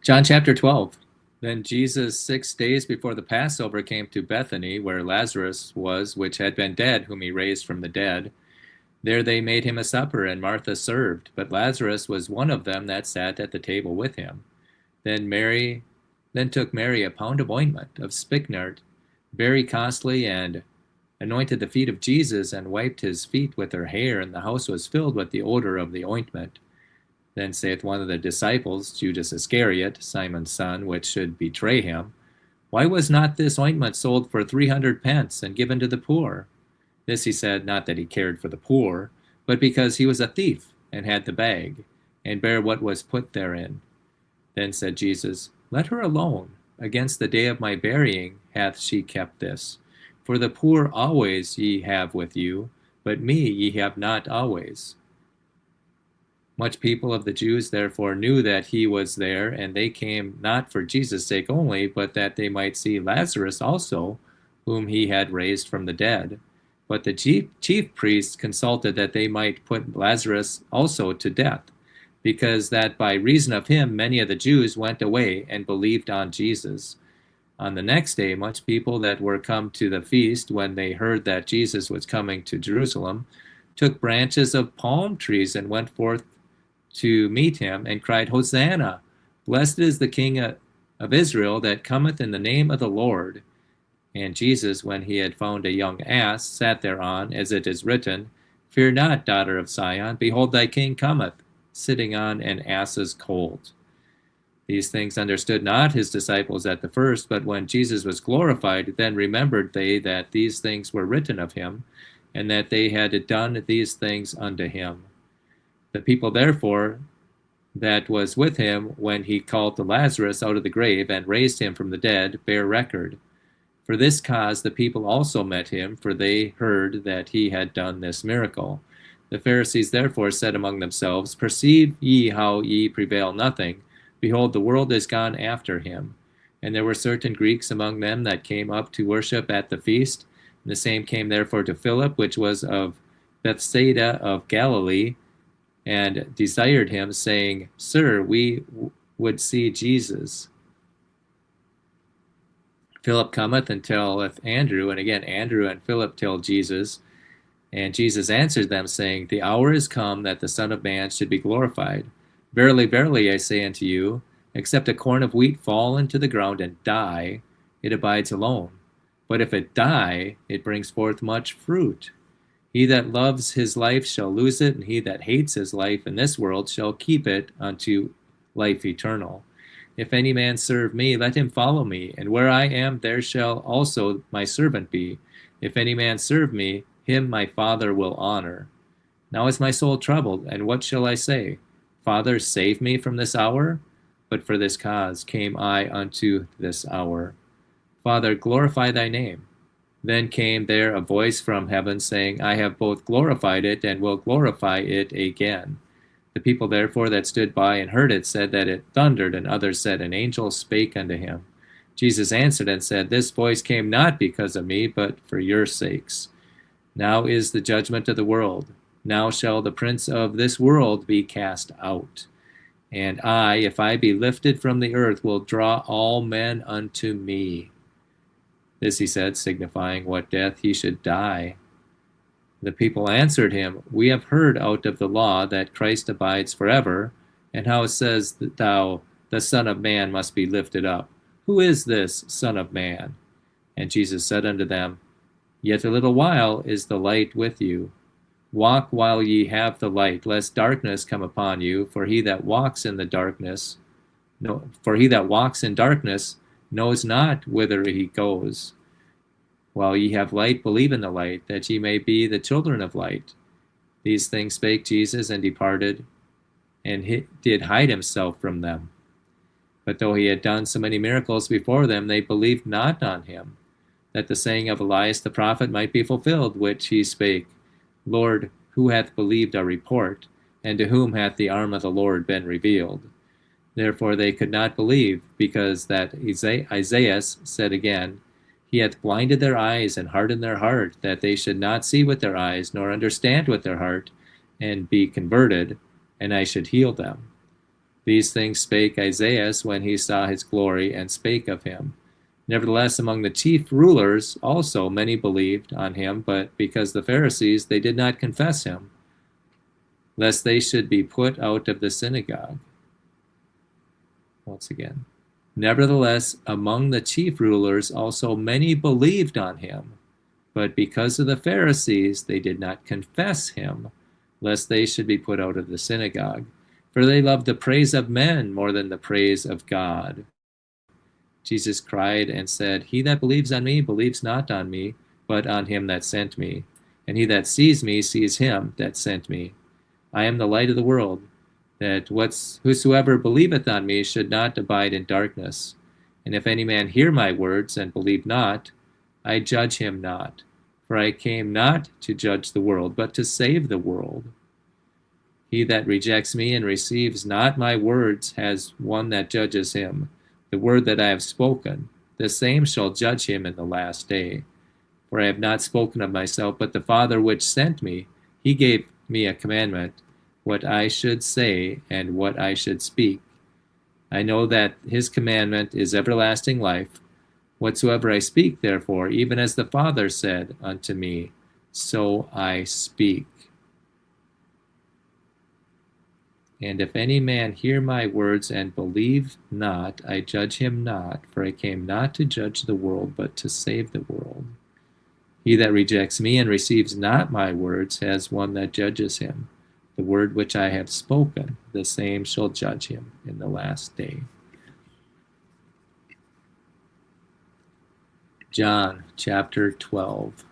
John chapter 12. Then Jesus, 6 days before the Passover, came to Bethany, where Lazarus was, which had been dead, whom he raised from the dead. There they made him a supper, and Martha served, but Lazarus was one of them that sat at the table with him. Then took Mary a pound of ointment of spikenard, very costly, and anointed the feet of Jesus, and wiped his feet with her hair, and the house was filled with the odor of the ointment. Then saith one of the disciples, Judas Iscariot, Simon's son, which should betray him, Why was not this ointment sold for 300 pence and given to the poor? This he said, not that he cared for the poor, but because he was a thief, and had the bag, and bare what was put therein. Then said Jesus, Let her alone. Against the day of my burying hath she kept this. For the poor always ye have with you, but me ye have not always. Much people of the Jews therefore knew that he was there, and they came not for Jesus' sake only, but that they might see Lazarus also, whom he had raised from the dead. But the chief priests consulted that they might put Lazarus also to death, because that by reason of him many of the Jews went away and believed on Jesus. On the next day, much people that were come to the feast, when they heard that Jesus was coming to Jerusalem, took branches of palm trees and went forth to meet him, and cried, Hosanna! Blessed is the King of Israel that cometh in the name of the Lord. And Jesus, when he had found a young ass, sat thereon, as it is written, Fear not, daughter of Sion, behold thy king cometh, sitting on an ass's colt. These things understood not his disciples at the first, but when Jesus was glorified, then remembered they that these things were written of him, and that they had done these things unto him. The people therefore that was with him when he called to Lazarus out of the grave and raised him from the dead bear record. For this cause the people also met him, for they heard that he had done this miracle. The Pharisees therefore said among themselves, Perceive ye how ye prevail nothing? Behold, the world is gone after him. And there were certain Greeks among them that came up to worship at the feast. And the same came therefore to Philip, which was of Bethsaida of Galilee, and desired him, saying, Sir, we would see Jesus. Philip cometh and telleth Andrew, and again Andrew and Philip tell Jesus. And Jesus answered them, saying, The hour is come that the Son of Man should be glorified. Verily, verily, I say unto you, except a corn of wheat fall into the ground and die, it abides alone. But if it die, it brings forth much fruit. He that loves his life shall lose it, and he that hates his life in this world shall keep it unto life eternal. If any man serve me, let him follow me, and where I am, there shall also my servant be. If any man serve me, him my Father will honor. Now is my soul troubled, and what shall I say? Father, save me from this hour? But for this cause came I unto this hour. Father, glorify thy name. Then came there a voice from heaven, saying, I have both glorified it, and will glorify it again. The people therefore that stood by and heard it said that it thundered, and others said, An angel spake unto him. Jesus answered and said, This voice came not because of me, but for your sakes. Now is the judgment of the world. Now shall the prince of this world be cast out. And I, if I be lifted from the earth, will draw all men unto me. This he said, signifying what death he should die. The people answered him, We have heard out of the law that Christ abides forever, and how it says that thou, the Son of Man, must be lifted up. Who is this Son of Man? And Jesus said unto them, Yet a little while is the light with you. Walk while ye have the light, lest darkness come upon you, for he that walks in darkness knows not whither he goes. While ye have light, believe in the light, that ye may be the children of light. These things spake Jesus, and departed, and did hide himself from them. But though he had done so many miracles before them, they believed not on him, that the saying of Elias the prophet might be fulfilled, which he spake, Lord, who hath believed our report, and to whom hath the arm of the Lord been revealed? Therefore they could not believe, because that Isaiah said again, He hath blinded their eyes and hardened their heart, that they should not see with their eyes, nor understand with their heart, and be converted, and I should heal them. These things spake Isaiah when he saw his glory, and spake of him. Nevertheless, among the chief rulers also many believed on him, but because the Pharisees, they did not confess him, lest they should be put out of the synagogue. Once again. Nevertheless, among the chief rulers also many believed on him, but because of the Pharisees, they did not confess him, lest they should be put out of the synagogue. For they loved the praise of men more than the praise of God. Jesus cried and said, He that believes on me believes not on me, but on him that sent me. And he that sees me sees him that sent me. I am the light of the world, that whosoever believeth on me should not abide in darkness. And if any man hear my words and believe not, I judge him not. For I came not to judge the world, but to save the world. He that rejects me and receives not my words has one that judges him. The word that I have spoken, the same shall judge him in the last day. For I have not spoken of myself, but the Father which sent me, he gave me a commandment, what I should say and what I should speak. I know that his commandment is everlasting life. Whatsoever I speak, therefore, even as the Father said unto me, so I speak. And if any man hear my words and believe not, I judge him not, for I came not to judge the world, but to save the world. He that rejects me and receives not my words has one that judges him. The word which I have spoken, the same shall judge him in the last day. John chapter 12.